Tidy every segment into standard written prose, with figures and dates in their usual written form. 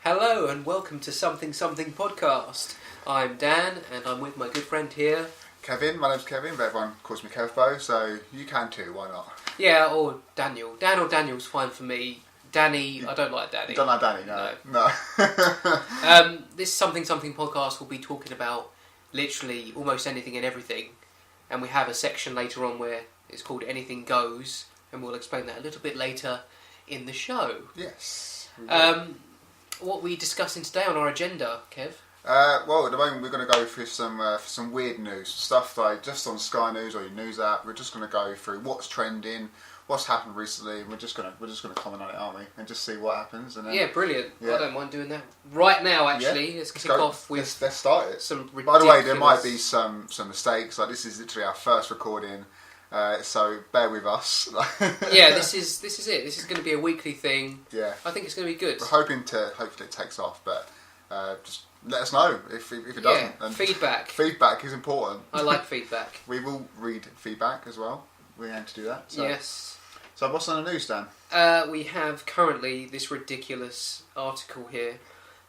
Hello and welcome to Something Something Podcast. I'm Dan and I'm with my good friend here. Kevin, my name's Kevin, but everyone calls me Kevbo, so you can too, why not? Yeah, or Daniel. Dan or Daniel's fine for me. Danny, I don't like Danny. You don't like Danny, no. This Something Something Podcast will be talking about literally almost anything and everything. And we have a section later on where it's called Anything Goes, and we'll explain that a little bit later in the show. Yes. What are we discussing today on our agenda, Kev? Well, at the moment we're going to go through some weird news, stuff like just on Sky News or your news app. We're just going to go through what's trending, what's happened recently, and we're just going to comment on it, aren't we? And just see what happens. And then, yeah, brilliant. Yeah. I don't mind doing that right now. Actually, let's kick off with let's start it. some ridiculous... By the way, there might be some mistakes. Like this is literally our first recording, so bear with us. Yeah, this is it. This is going to be a weekly thing. Yeah, I think it's going to be good. we're hopefully it takes off, but just let us know if it doesn't. Yeah, And feedback. feedback is important. I like feedback. We will read feedback as well. We aim to do that. So. Yes. So what's on the news, Dan? We have currently this ridiculous article here.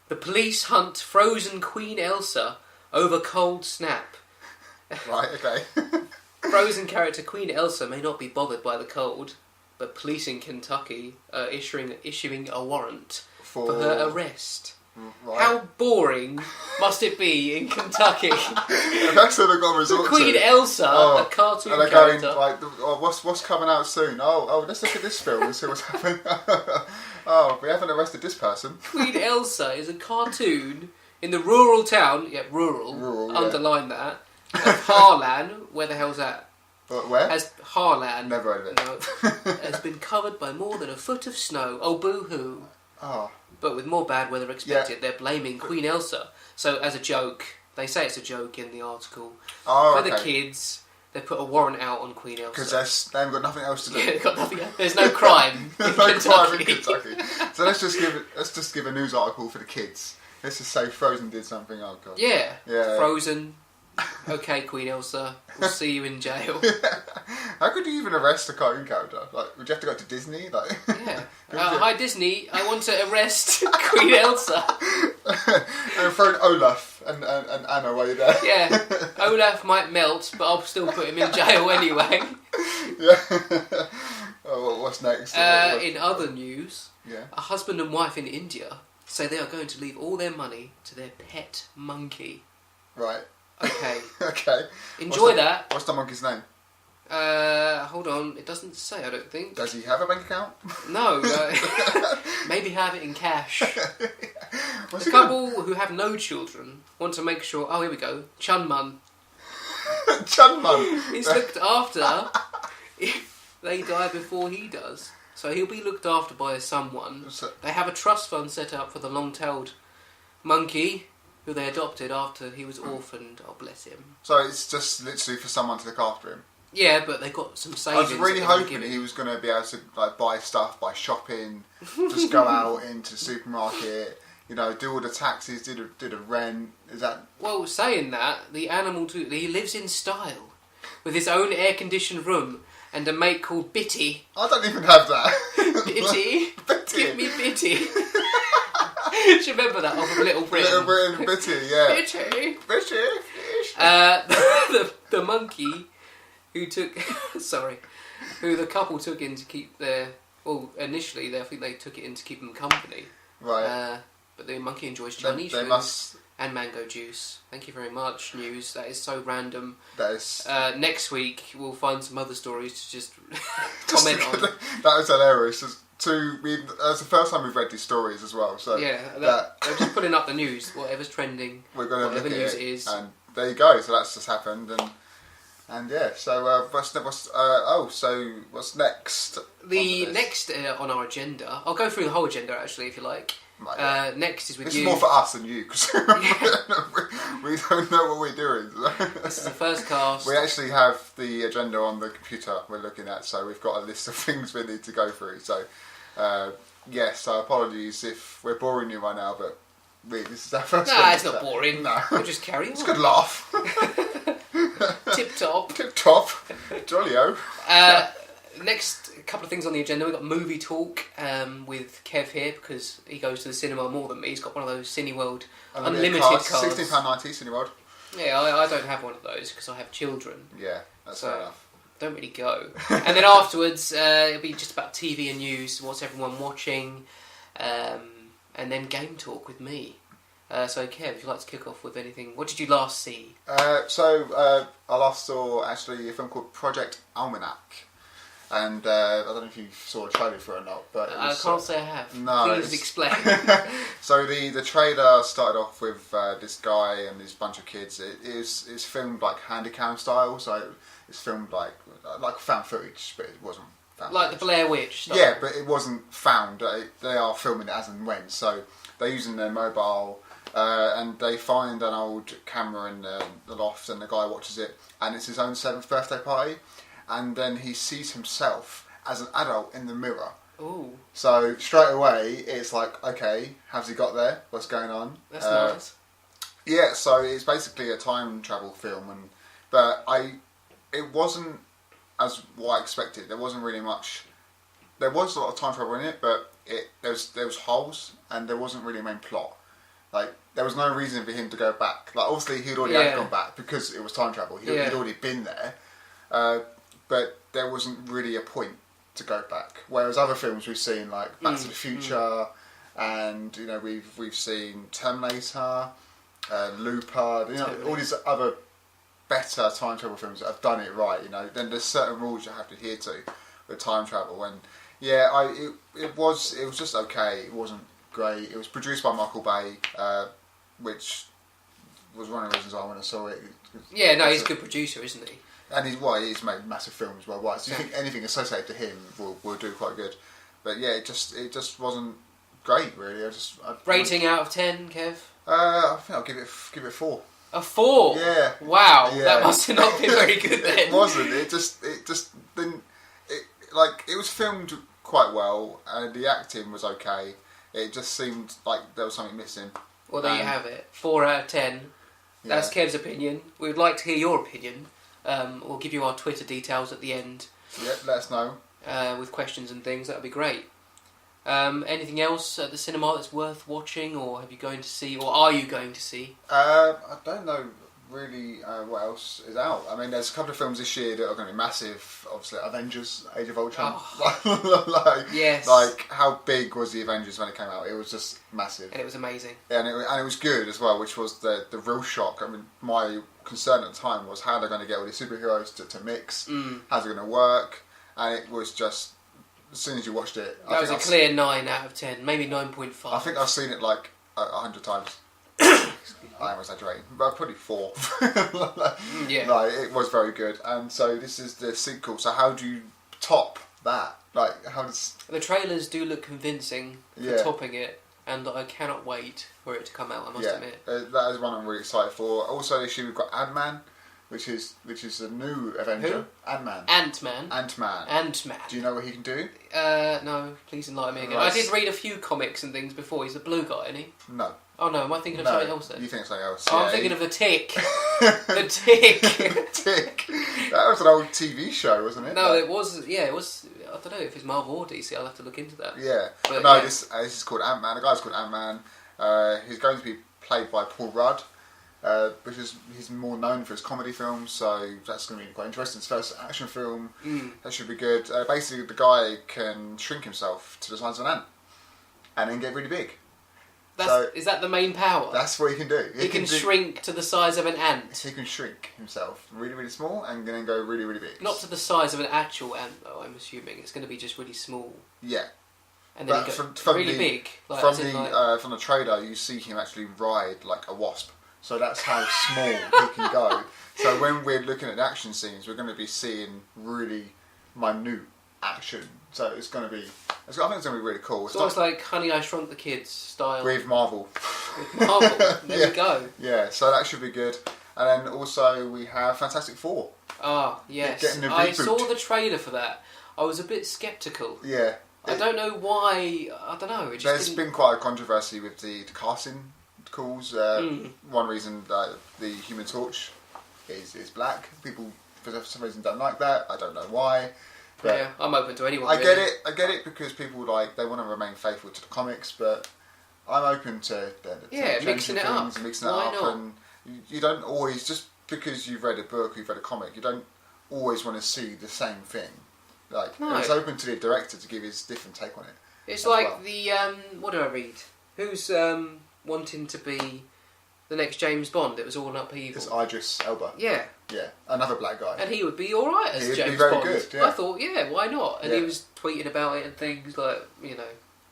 The police hunt frozen Queen Elsa over cold snap. Right, okay. Frozen character Queen Elsa may not be bothered by the cold, but police in Kentucky are issuing a warrant for her arrest. Right. How boring must it be in Kentucky? That's what they've got to resort Queen to. Elsa, a cartoon and they're character. going like, what's coming out soon? Oh, let's look at this film and see what's happening. Oh, we haven't arrested this person. Queen Elsa is a cartoon in the rural town, rural, underline that, of Harlan. Where the hell's that? Where? Has Harlan. Never heard of it. No, has been covered by more than a foot of snow. Oh, boo-hoo. Oh. But with more bad weather expected, they're blaming Queen Elsa. So as a joke, they say it's a joke in the article. Oh, For the kids, they put a warrant out on Queen Elsa. Because they haven't got nothing else to do. Yeah, they've got nothing else. There's no crime There's in no Kentucky. crime in Kentucky. So let's just give a news article for the kids. Let's just say Frozen did something. Oh god. Yeah. Yeah. Frozen. Okay, Queen Elsa. We'll see you in jail. How could you even arrest a cartoon character? Like, would you have to go to Disney? Like, Yeah. Hi Disney, I want to arrest Queen Elsa. and throw Olaf and Anna while you're there. Yeah. Olaf might melt, but I'll still put him in jail anyway. Yeah. Oh, what's next? In other news, Yeah. a husband and wife in India say they are going to leave all their money to their pet monkey. Right. Okay. Okay. Enjoy that. What's the monkey's name? Hold on. It doesn't say, I don't think. Does he have a bank account? No. Maybe have it in cash. What's The couple who have no children want to make sure... Oh, here we go. Chunman. Chunman. He's looked after if they die before he does. So he'll be looked after by someone. They have a trust fund set up for the long-tailed monkey who they adopted after he was orphaned. Oh, bless him. So it's just literally for someone to look after him. Yeah, but they've got some I savings. was really that they can hoping give he him. was going to be able to like buy stuff by shopping, just go out into the supermarket, do all the taxes, do the rent. Is that? Well, saying that, the animal too, he lives in style with his own air-conditioned room and a mate called Bitty. I don't even have that. Bitty, Bitty. give me Bitty. Do you remember that off of Little Britain? Little Britain, Bitty, yeah. Bitty. Bitty. The monkey who took, who the couple took in to keep their. Well, initially, I think they took it in to keep them company. Right. But the monkey enjoys Chinese They food must. and mango juice. Thank you very much, news. That is so random. That is. Next week, we'll find some other stories to just comment on. That was hilarious. That's the first time we've read these stories as well. So Yeah, they're just putting up the news, whatever's trending, we're going to look whatever at news it, it is. and there you go. So that's just happened, and yeah. So what's next? The next on our agenda, I'll go through the whole agenda actually, if you like. Right, yeah. Next is with This you. is more for us than you because we don't know what we're doing. This is the first cast. We actually have the agenda on the computer we're looking at, so we've got a list of things we need to go through. So, yes, so apologies if we're boring you right now, but really, this is our first. Nah, it's not boring. No, We'll just carry on. it's a good laugh. Tip top. Tip top, Jolly-o. next couple of things on the agenda. We've got movie talk with Kev here because he goes to the cinema more than me. He's got one of those Cineworld unlimited cards. £16.90 Cineworld. Yeah, I don't have one of those because I have children. Yeah, that's fair enough. Don't really go. And then afterwards, it'll be just about TV and news, what's everyone watching, and then game talk with me. So Kev, if you'd like to kick off with anything, what did you last see? I last saw actually a film called Project Almanac. And I don't know if you saw a trailer for it or not, but I can't say I have. No, please explain. So the trailer started off with this guy and this bunch of kids. It's filmed like Handycam style, so it's filmed like found footage, but it wasn't found like footage. the Blair Witch style. Yeah, but it wasn't found. They are filming it as and when. So they're using their mobile, and they find an old camera in the loft, and the guy watches it, and it's his own 7th birthday party. And then he sees himself as an adult in the mirror. Ooh. So straight away, it's like, okay, how's he got there? What's going on? That's nice. Yeah, so it's basically a time travel film, but it wasn't as what I expected. There wasn't really much. There was a lot of time travel in it, but there was holes, and there wasn't really a main plot. Like there was no reason for him to go back. Like obviously he'd already had gone back because it was time travel. He'd already been there. But there wasn't really a point to go back. Whereas other films we've seen, like Back to the Future, and we've seen Terminator, Looper, all these other better time travel films that have done it right. Then there's certain rules you have to adhere to with time travel. And it was just okay. It wasn't great. It was produced by Michael Bay, which was one of the reasons I went and saw it. Yeah, no, he's a good producer, isn't he? And he's made massive films worldwide. So you think anything associated to him will do quite good. But yeah, it just wasn't great, really. Rating out of 10, Kev? I think I'll give it 4. A 4? Yeah. Wow, yeah. that must have not been very good then. It wasn't. It just didn't. It was filmed quite well, and the acting was okay. It just seemed like there was something missing. Well, there you have it. 4 out of 10. That's Kev's opinion. We would like to hear your opinion. We'll give you our Twitter details at the end. Yeah, let us know. With questions and things, that would be great. Anything else at the cinema that's worth watching, or are you going to see? I don't know really what else is out. I mean, there's a couple of films this year that are going to be massive. Obviously, Avengers: Age of Ultron. Oh. Yes. Like, how big was the Avengers when it came out? It was just massive. And it was amazing. And it was good as well, which was the real shock. I mean, my concern at the time was how they're going to get all these superheroes to mix. How's it going to work? And it was just, as soon as you watched it... That was a clear 9 out of 10, maybe 9.5. I think I've seen it like 100 times. I am exaggerating, but probably 4. Yeah. Like, it was very good. And so this is the sequel. So how do you top that? Like, how does... The trailers do look convincing for topping it, and I cannot wait for it to come out, I must admit. That is one I'm really excited for. Also this year we've got Ant-Man, which is a new Avenger. Who? Ant-Man. Ant-Man. Do you know what he can do? No, please enlighten me again. Right. I did read a few comics and things before. He's a blue guy, isn't he? No. Oh no, am I thinking of something else then? You think of something else. Oh, I'm thinking of the Tick. The Tick. Tick. That was an old TV show, wasn't it? No, it was. Yeah, it was. I don't know if it's Marvel or DC. I'll have to look into that. Yeah, but no, this is called Ant-Man. The guy's called Ant-Man. He's going to be played by Paul Rudd, which is he's more known for his comedy films, so that's going to be quite interesting. His first action film, that should be good. Basically, the guy can shrink himself to the size of an ant, and then get really big. Is that the main power? That's what he can do. He can shrink to the size of an ant. He can shrink himself really, really small and then go really, really big. Not to the size of an actual ant, though. I'm assuming it's going to be just really small. Yeah. And then from really big. Like, from the trailer, you see him actually ride like a wasp. So that's how small he can go. So when we're looking at the action scenes, we're going to be seeing really minute action. So it's going to be... I think it's going to be really cool. It's almost like Honey, I Shrunk the Kids style. With Marvel. With Marvel. There we go. Yeah, so that should be good. And then also we have Fantastic Four. Ah, yes. Getting a reboot. I saw the trailer for that. I was a bit sceptical. Yeah. I don't know why. I don't know. There's been quite a controversy with the casting calls. One reason that the Human Torch is black. People, for some reason, don't like that. I don't know why. But yeah, I'm open to anyone. I get really. it. I get it because people they want to remain faithful to the comics, but I'm open to mixing it up. Mixing Why it up, not? and you don't always just because you've read a book, you've read a comic, you don't always want to see the same thing. Like No. it's open to the director to give his different take on it. It's as like well. the what do I read? Who's wanting to be the next James Bond? It was all up evil. It's Idris Elba. Yeah, Yeah, another black guy. and he would be all right as He'd be James very Bond. good, yeah. I thought, yeah, why not? And Yeah. he was tweeting about it and things like,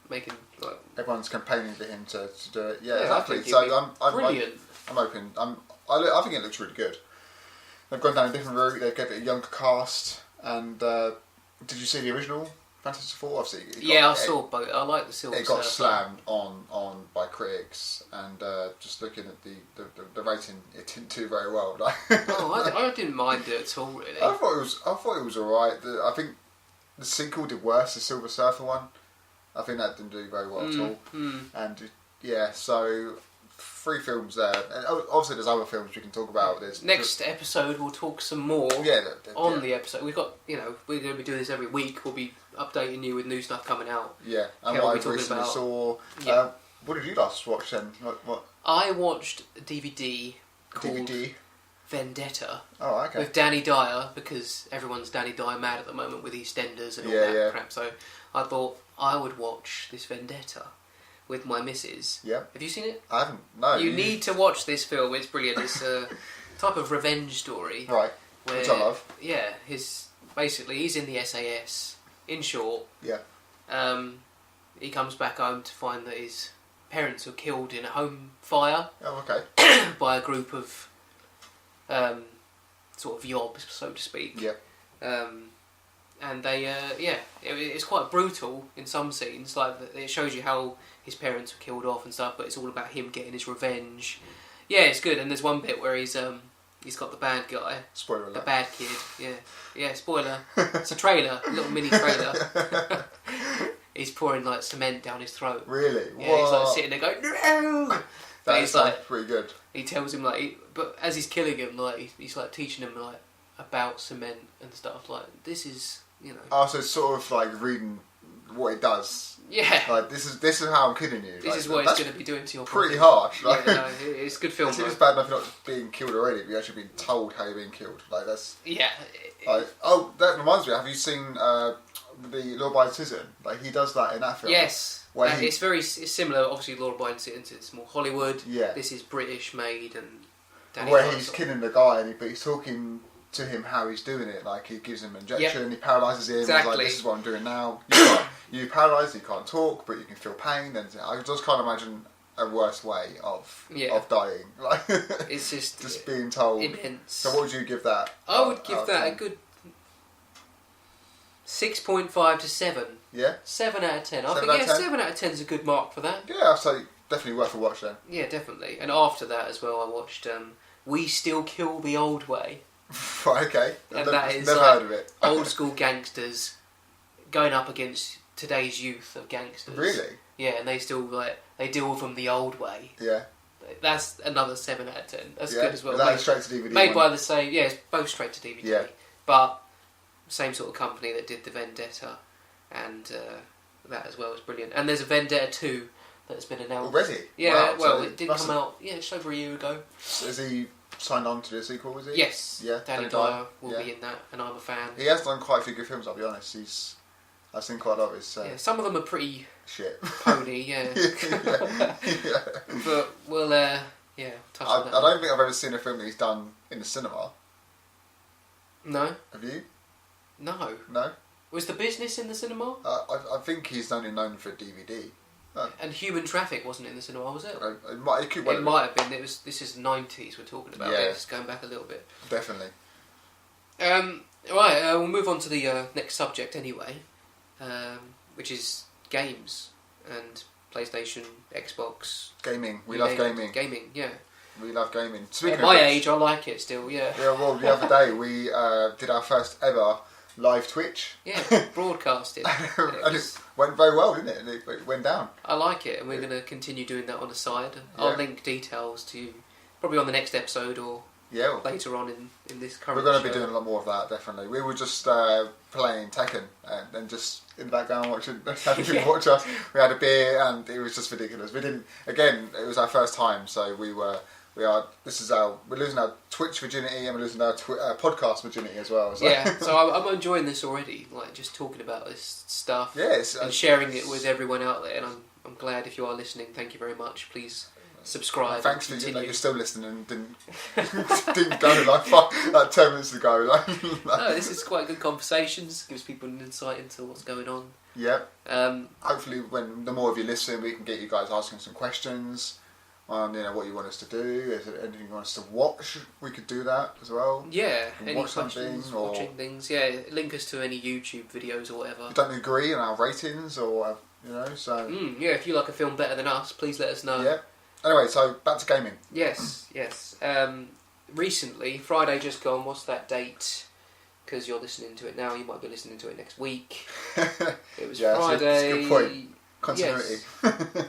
making like Everyone's campaigning for him to do it. Yeah, Yeah, I exactly. think So it'd be I'm brilliant. I'm open. I think it looks really good. They've gone down a different route. They've given it a younger cast. And did you see the original Fantastic Four? Obviously, I saw both. I like the Silver It got Surfer. slammed on by critics, and just looking at the rating, it didn't do very well. Like, Oh, I didn't mind it at all, really. I thought it was alright. I think the sequel did worse, the Silver Surfer one. I think that didn't do very well at all. And so 3 films there, and obviously there's other films we can talk about. There's Next episode, we'll talk some more on the episode. We've got, we're going to be doing this every week. We'll be updating you with new stuff coming out. Yeah, and Yeah, what we'll I be recently talking saw. Yeah. What did you last watch then? What I watched a DVD called DVD? Vendetta Oh, okay. with Danny Dyer, because everyone's Danny Dyer mad at the moment with EastEnders and all Yeah, that yeah. crap. So I thought I would watch this Vendetta with my missus. Yeah. Have you seen it? I haven't. No. You need to watch this film. It's brilliant. It's a type of revenge story. Right. Where, Which I love. Yeah, basically he's in the SAS. In short, Yeah. he comes back home to find that his parents were killed in a home fire Oh, okay. by a group of sort of yobs, so to speak. Yeah. And they, it's quite brutal in some scenes. Like it shows you how his parents were killed off and stuff, but it's all about him getting his revenge. Yeah, it's good. And there's one bit where he's got the bad guy, Spoiler the alert. bad kid. Yeah. Spoiler. It's a trailer, a little mini trailer. He's pouring like cement down his throat. Really? Yeah, he's like sitting there going no. But he's like, pretty good. he tells him but as he's killing him, like he's like teaching him like about cement and stuff. Like this is, Oh, so it's sort of like reading what it does. yeah. Like this is how I'm kidding you. This is what it's going to be doing to your pretty body. harsh. Like, Yeah, no, it's a good film. it's Though. bad enough you're not being killed already, but you're actually being told how you're being killed. Like that's. Yeah. Like, that reminds me. Have you seen the Law Abiding Citizen? Like he does that in that film. Yes. Where it's similar. Obviously, Law Abiding Citizen, it's more Hollywood. Yeah. This is British made and. Danny Where Dyer he's sort of- killing the guy, but he's talking to him how he's doing it. Like he gives him an injection, he paralyses him. Exactly. He's like, "This is what I'm doing now." You paralysed, you can't talk, but you can feel pain. And I just can't imagine a worse way of dying. Like It's just being told. immense. So what would you give that? I would give out of that a 10? good 6.5 to 7. Yeah. 7 out of 10. I 7 think out of 10? 7 out of 10 is a good mark for that. Yeah, I'd say definitely worth a watch then. Yeah, definitely. And after that as well, I watched We Still Kill the Old Way. Right, okay. And that is never like heard of it. old school gangsters going up against today's youth of gangsters. Really? Yeah, and they still they deal with them the old way. Yeah. That's another 7 out of 10. That's Yeah. good as well. Is that a Made- straight to DVD? Made one? by the same, it's both straight to DVD. Yeah. But same sort of company that did the Vendetta, and that as well is brilliant. And there's a Vendetta 2 that's been announced. Already? Yeah, Wow, well, so it did must come have- out, just over a year ago. Is he signed on to the sequel, is he? Yes, Yeah, Danny Danny Dyer Dyer, will yeah. be in that, and I'm a fan. He has done quite a few good films, I'll be honest. I've seen quite a lot of his Yeah, some of them are pretty shit. pony, yeah. yeah. But we'll, touch on that. I don't think I've ever seen a film that he's done in the cinema. No? Have you? No. No? Was The Business in the cinema? I think he's only known for DVD. And Human Traffic wasn't in the cinema, was it? It could well It might have been. This is the 90s we're talking about. Yeah. It's going back a little bit. Definitely. Right, we'll move on to the next subject anyway, which is games and PlayStation, Xbox. Gaming. We you love name it. gaming. Gaming, yeah. We love gaming. At Speaking my of age, I like it still, yeah. Yeah, well, the other day we did our first ever live Twitch. Yeah, broadcasting. And it went very well, didn't it? And it went down. I like it, and we're going to continue doing that on the side. I'll Yeah. link details to you, probably on the next episode or Yeah. later on in this current We're going to show. be doing a lot more of that, definitely. We were just playing Tekken and just in the background watching, having people watch us. We had a beer and it was just ridiculous. We didn't, again, it was our first time, so we're losing our Twitch virginity and we're losing our podcast virginity as well. So. Yeah, so I'm enjoying this already, like just talking about this stuff and sharing it with everyone out there, and I'm glad if you are listening. Thank you very much. Please subscribe. Thanks for you're still listening and didn't go like 10 minutes ago. No, this is quite good conversations. Gives people an insight into what's going on. Yeah. Hopefully, when the more of you listen, we can get you guys asking some questions on what you want us to do. Is there anything you want us to watch? We could do that as well. Yeah. Any watch questions? something or watching things? Yeah. Link us to any YouTube videos or whatever. You don't agree on our ratings or so. Yeah. If you like a film better than us, please let us know. Yeah. Anyway, so back to gaming. Yes. Recently, Friday just gone. What's that date? Because you're listening to it now, you might be listening to it next week. It was Friday. That's a good point. Continuity. Yes.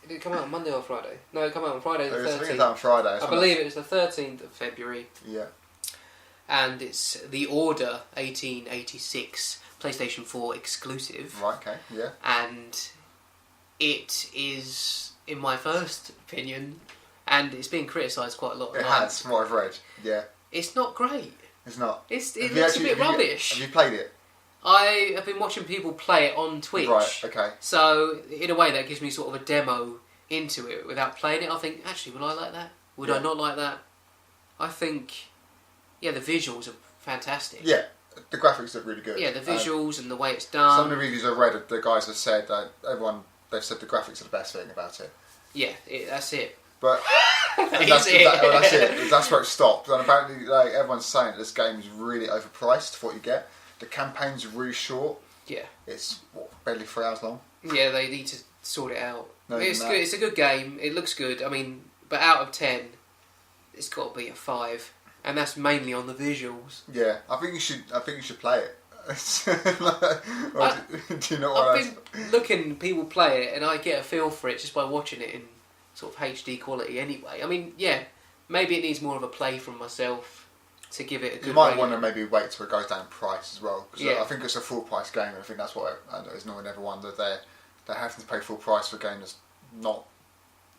Did it come out on Monday or Friday? No, it came out on Friday the 13th. I think it's out on Friday. I believe it was the 13th of February. Yeah. And it's The Order 1886, PlayStation 4 exclusive. Right, okay, yeah. And it is, in my first opinion, and it's been criticised quite a lot. It has, from what I've read, yeah. It's not great. It's not. It looks a bit rubbish. Have you played it? I have been watching people play it on Twitch. Right, okay. So, in a way, that gives me sort of a demo into it. Without playing it, I think, actually, would I like that? Would I not like that? I think, the visuals are fantastic. Yeah, the graphics look really good. Yeah, the visuals and the way it's done. Some of the reviews I've read, the guys have said that they've said the graphics are the best thing about it. Yeah, that's it. But that's it. That's where it stopped. And apparently, everyone's saying that this game is really overpriced for what you get. The campaign's really short. Yeah. It's barely 3 hours long. Yeah, they need to sort it out. No, it's good. It's a good game. It looks good. I mean, but out of 10, it's got to be a 5, and that's mainly on the visuals. Yeah, I think you should play it. Do you know what I've been looking people play it, and I get a feel for it just by watching it in sort of HD quality. Anyway, I mean, maybe it needs more of a play from myself to give it a good. You might rating. want to maybe wait till it goes down in price as well. Cause yeah. I think it's a full price game, and I think that's what it's knowing everyone that they're having to pay full price for a game that's not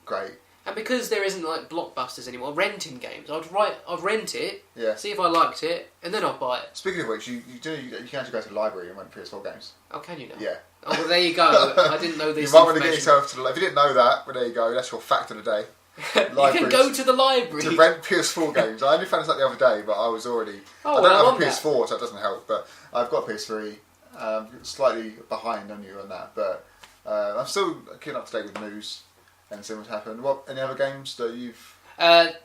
great. And because there isn't like blockbusters anymore, renting games, I'd rent it, see if I liked it, and then I'd buy it. Speaking of which, you can actually go to the library and rent PS4 games. Oh, can you now? Yeah. Oh, well, there you go. I didn't know this. You might want to get yourself to if you didn't know that, well, there you go. That's your fact of the day. You can go to the library to rent PS4 games. I only found this out the other day, but I was already. Oh, I don't have a PS4, so it doesn't help. But I've got a PS3. Slightly behind on you on that, but I'm still keeping up to date with news and seeing what's happened. Any other games that you've?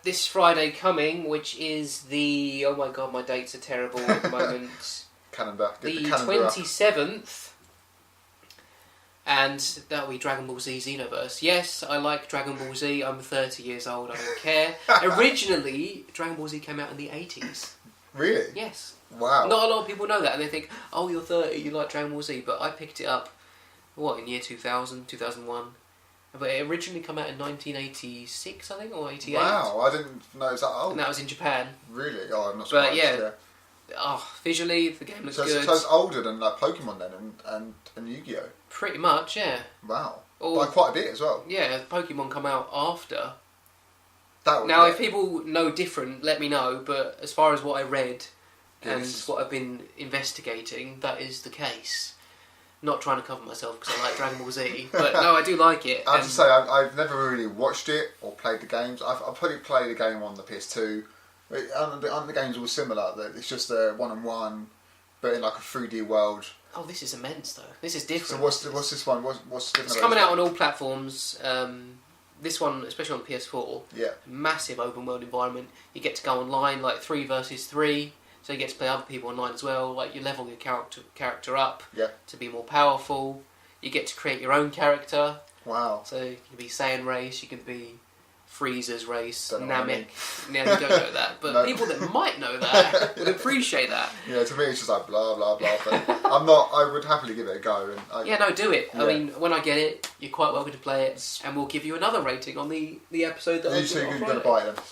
This Friday coming, which is the oh my god, my dates are terrible at the moment. Calendar. The 27th. And that'll be Dragon Ball Z Xenoverse. Yes, I like Dragon Ball Z. I'm 30 years old. I don't care. Originally, Dragon Ball Z came out in the 80s. Really? Yes. Wow. Not a lot of people know that, and they think, oh, you're 30, you like Dragon Ball Z. But I picked it up, in year 2000, 2001. But it originally came out in 1986, I think, or 88. Wow, I didn't know it was that old. And that was in Japan. Really? Oh, I'm not surprised. But visually, the game looks good. So it's older than like Pokemon then, and Yu-Gi-Oh! Pretty much, yeah. Wow. By quite a bit as well. Yeah, Pokemon come out after. Now, if people know different, let me know. But as far as what I read and what I've been investigating, that is the case. Not trying to cover myself because I like Dragon Ball Z, but no, I do like it. I have to say, I've never really watched it or played the games. I've probably played the game on the PS2. The games all similar. It's just a one-on-one, but in like a 3D world. Oh, this is immense though. This is different. So what's this one? What's different? It's coming out on all platforms. This one, especially on PS4. Yeah. Massive open world environment. You get to go online like 3 versus 3. So you get to play other people online as well. Like you level your character up to be more powerful. You get to create your own character. Wow. So you can be Saiyan race. You can be Frieza's race, Namek. Yeah, you don't know that, but people that might know that would appreciate that. Yeah, to me it's just like blah blah blah. But I would happily give it a go. Do it. Yeah. I mean, when I get it, you're quite welcome to play it, and we'll give you another rating on the episode that. You say you're going to buy it then?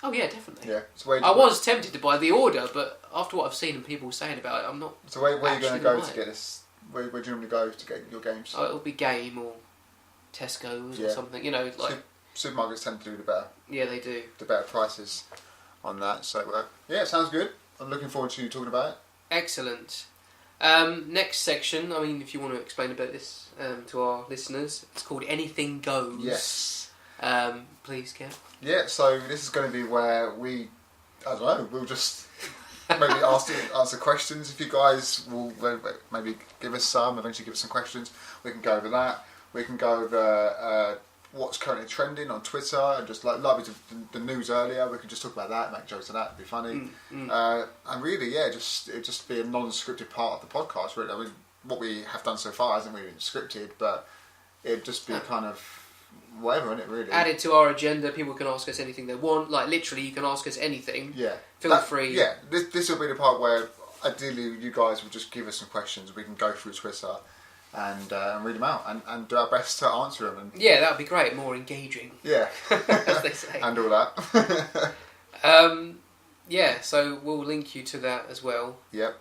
Oh yeah, definitely. Yeah. So I was tempted to buy the order, but after what I've seen and people saying about it, I'm not. So where are you going to go buy to it. get this? Where do you normally go to get your games? Oh, it'll be Game or Tesco's or something. You know, like supermarkets tend to do the better. Yeah, they do. The better prices on that. So yeah, it sounds good. I'm looking forward to you talking about it. Excellent. Next section. I mean, if you want to explain about this to our listeners, it's called Anything Goes. Yes. Please, Kev. Yeah. So this is going to be where we'll just maybe answer questions. If you guys will maybe give us some, eventually give us some questions, we can go over that. We can go over what's currently trending on Twitter, and just like we did the news earlier, we could just talk about that, make jokes of that, it'd be funny. And really, it'd just be a non-scripted part of the podcast. Really, I mean, what we have done so far hasn't really been scripted, but it'd just be kind of whatever, innit, really. Added to our agenda, people can ask us anything they want. Like, literally, you can ask us anything. Yeah. Feel free. Yeah, this will be the part where, ideally, you guys will just give us some questions. We can go through Twitter and read them out and do our best to answer them. And yeah, that would be great. More engaging. Yeah. As they say. And all that. Yeah, so we'll link you to that as well. Yep.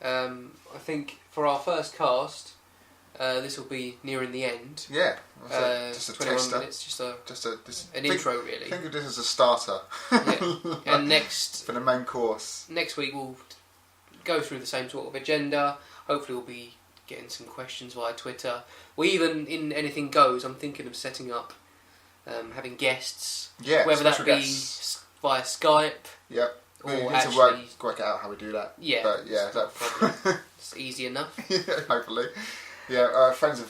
I think for our first cast, this will be nearing the end. Yeah. Just a 21 taster. minutes, an intro, really. Think of this as a starter. Yeah. And next... For the main course. Next week we'll go through the same sort of agenda. Hopefully we'll be getting some questions via Twitter. We even, in Anything Goes, I'm thinking of setting up, having guests. Yeah, whether that be guests. Via Skype. Yep. We Or need actually, to work out how we do that. Yeah. But yeah, it's not a problem. It's easy enough. Yeah, hopefully. Yeah, friends,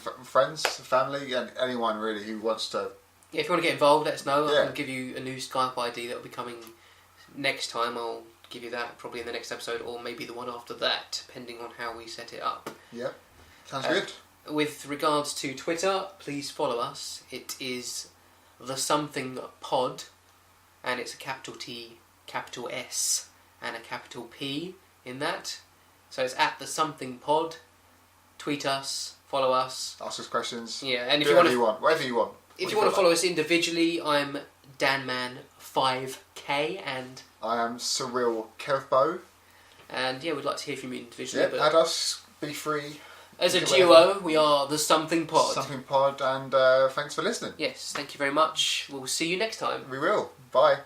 family, and anyone really who wants to. Yeah, if you want to get involved, let us know. Yeah. I can give you a new Skype ID that will be coming next time. I'll give you that probably in the next episode, or maybe the one after that, depending on how we set it up. Yep. Sounds good. With regards to Twitter, please follow us. It is The Something Pod, and it's a capital T, capital S, and a capital P in that. So it's at The Something Pod. Tweet us, follow us. Ask us questions. Yeah, and if do you want whatever you want. If you want to follow us individually, I'm DanMan5K, and I am Surreal Kevbo. And yeah, we'd like to hear from you individually. Yeah, add us, be free. As a duo, we are The Something Pod. Something Pod, and thanks for listening. Yes, thank you very much. We'll see you next time. We will. Bye.